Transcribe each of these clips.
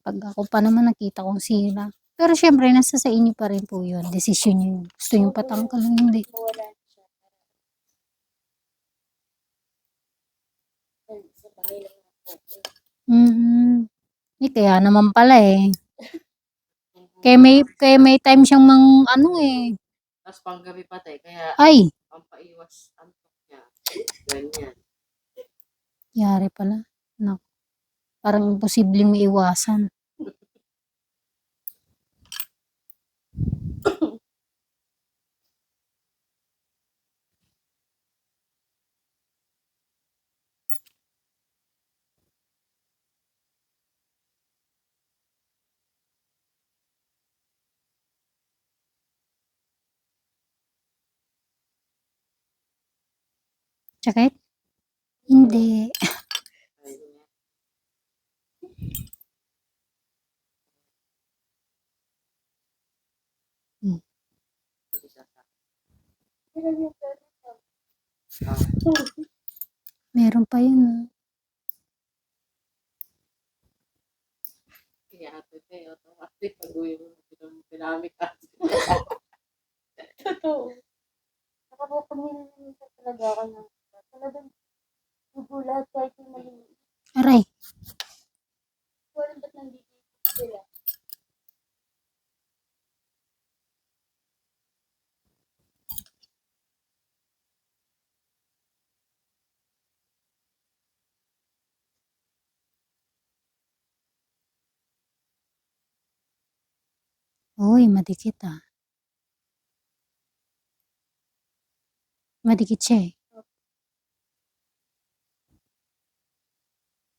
Pag ako pa naman nakita kong sira. Pero syempre, nasa sa inyo pa rin po yun. Desisyon nyo yun. Gusto nyo patanggal o hindi. Wala siya. Sa bahay lang ako. Kaya naman pala eh. Kaya may time siyang ano eh. Tapos panggabi pa tayo, kaya Ay, pampaiwas antok niya. Ganyan. yari pala. Naku. Parang imposibleng maiwasan. Sakit? Hindi. Meron pa yun. Kaya ate tayo, ate pag-uwi mo, pinamik ate. Totoo. Nakapapamilin sa talaga ako ng talagang gugulat kahit yung maliit. Aray. Wala ba't nandito sila? Uy, madikit ah. Madikit siya eh.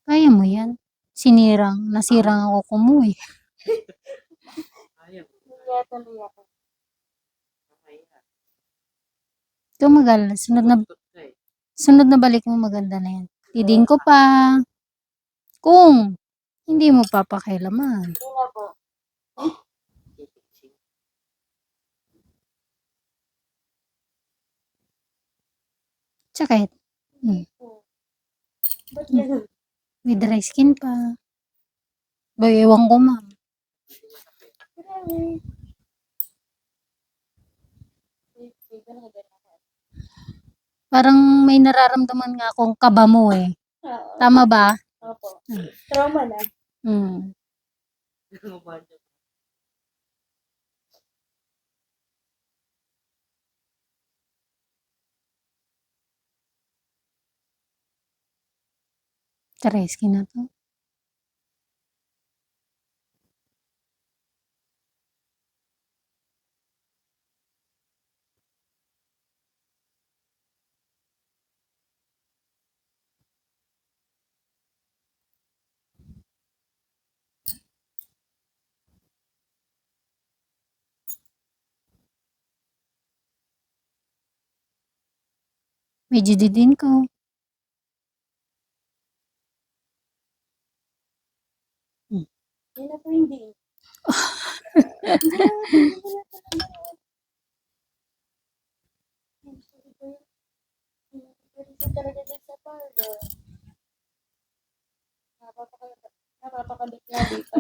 Kaya mo yan. Nasirang ako kumuwi. Ayaw. Kaya tuloy ako. Tumagal. Sunod na balik mo maganda na yan. Tidin ko pa. Kung hindi mo papakailaman. Hindi na po. Sakit. Hindi po. Ba't ganun? May dry skin pa. Ewan ko ma'am. Grabe. Parang may nararamdaman nga akong kaba mo eh. Oo. Tama ba? Opo. Trauma na. Hmm. Dry skin na to. Medyo didin ko. Hindi na po hindi. Talaga din sa parlor. Napapakabit nga dito.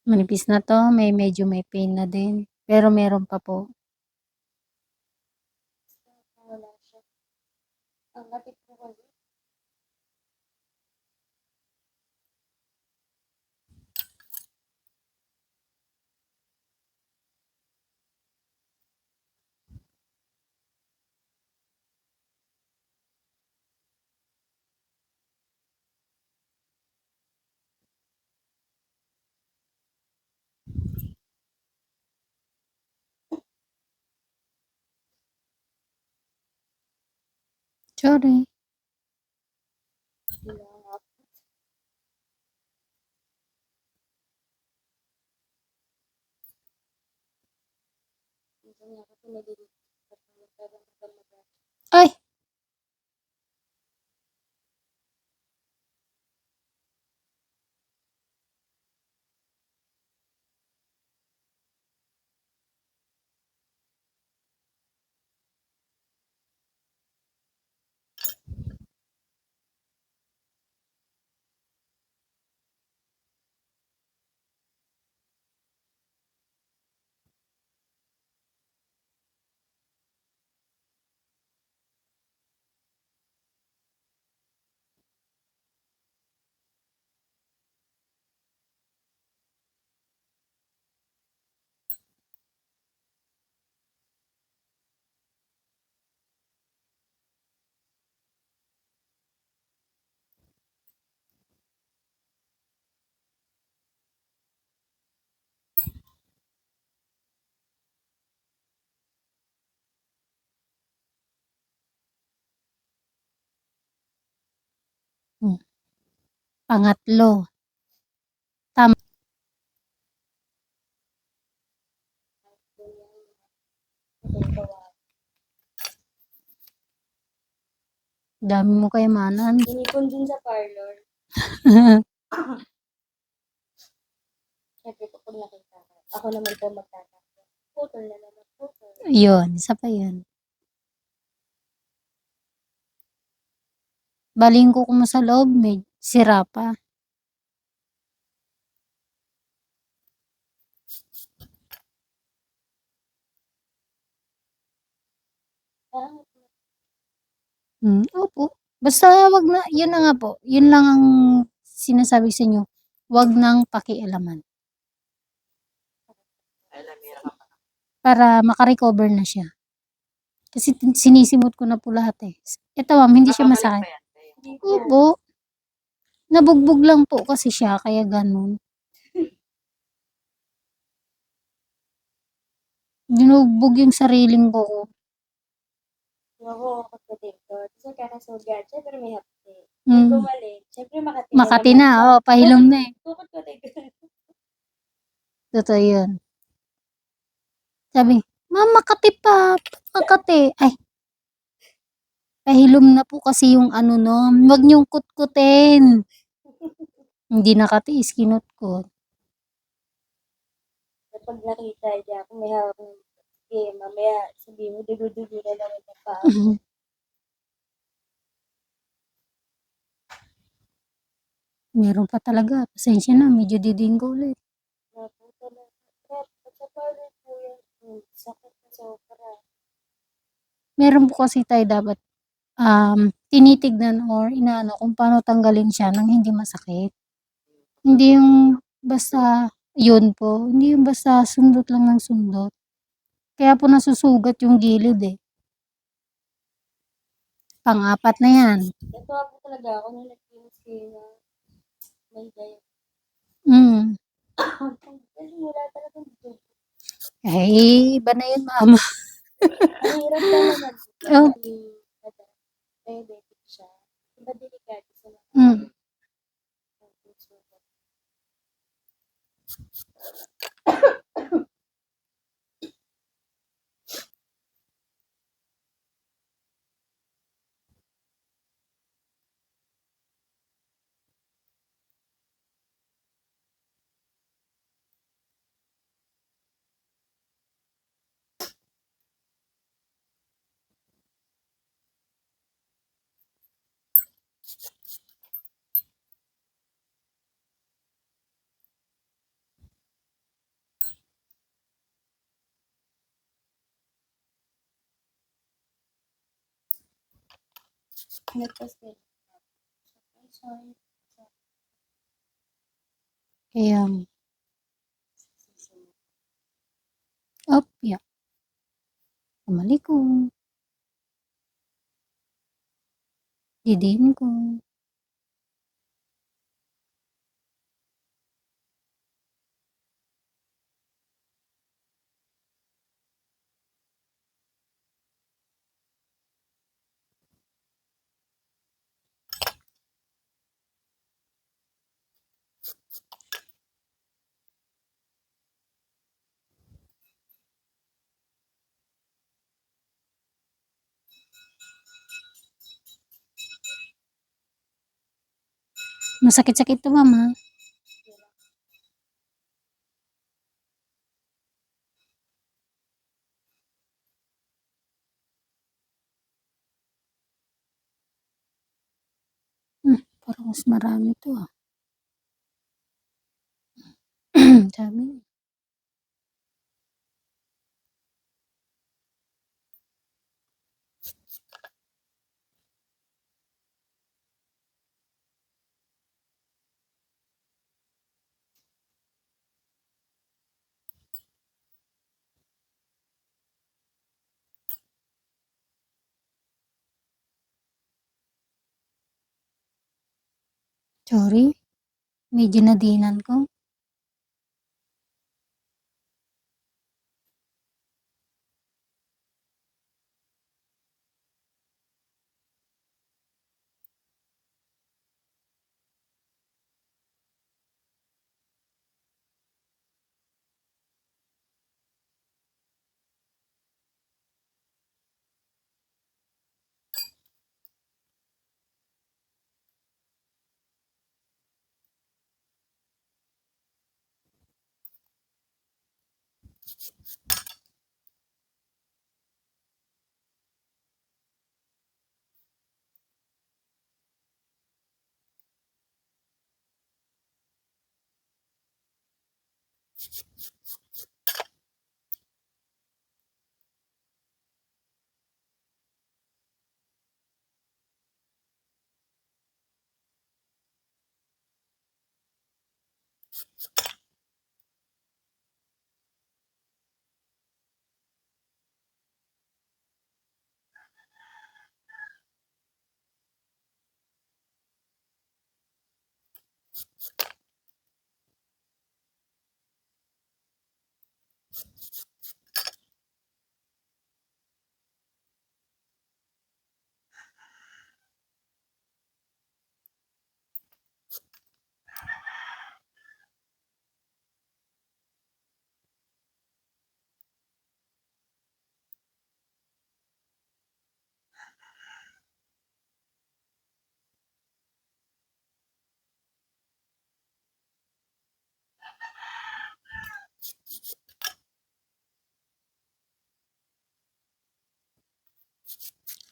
Manipis na to. Medyo may pain na din. Pero meron pa po. Wala siya. Ang lapit po kasi. Sorry. Wala nga po. Minsan nga kasi nalilito. Ay! Pangatlo. Tama. Dami mo kayamanan. Inipon din sa parlor. Siyempre, kapag nakita ko, ako naman po magtatakbo. Putol na naman, putol. Yun, isa pa yun. Baling ko mo sa loob, may sira pa. Parang, Opo. Basta wag na, yun na nga po. Yun lang ang sinasabi sa inyo. Wag nang pakialaman. Alamira ka pa. Para makarecover na siya. Kasi sinisimot ko na po lahat eh. Ito ma'am, hindi siya Nakabalik masakit. pa yan sa'yo. hindi po. Opo. Nabugbog lang po kasi siya, kaya ganun. Dinugbog yung sariling ko. Ako, kapatid-tor. So, kakasugat. Siyempre, may hapte. Mm. Bumalik. Siyempre, Makati Makati naman na, siya. oh, pahilom na eh. Tukot ko tayo. Totoo yun. Sabi, Ma'am, Makati pa. Makati. Ay, pahilom na po kasi yung ano no. Huwag niyong kutkutin. Hindi nakatiis, kinutkot. Kapag nakita niya, kung may hawak ng sige, mamaya sabihin mo, dugo-dugo na lang yung pa. Meron pa talaga. Pasensya na, medyo didinggo ulit. Napunta na. Crap, at sa parlor po yan. Sakit na sobra. Meron po kasi tayo dapat tinitignan or inaano kung paano tanggalin siya nang hindi masakit. Hindi yung basta yun po. Hindi yung basta sundot lang ng sundot. Kaya po nasusugat yung gilid eh. Pang-apat na yan. Ito ako talaga ako nung nag-finish kayo na may diet. Kasi wala talagang dugo. Ay, iba na yun mama. Ang hirap talaga. Oh. Diabetic siya. Diba delikado sa mga sugat. Nagpastel. Sorry. Kaya, yeah. Assalamualaikum. Didiin ko. Masakit-sakit to mama. Parang mas marami to ah. Sabi. Sorry. Medyo nadinan ko.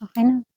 Okay na.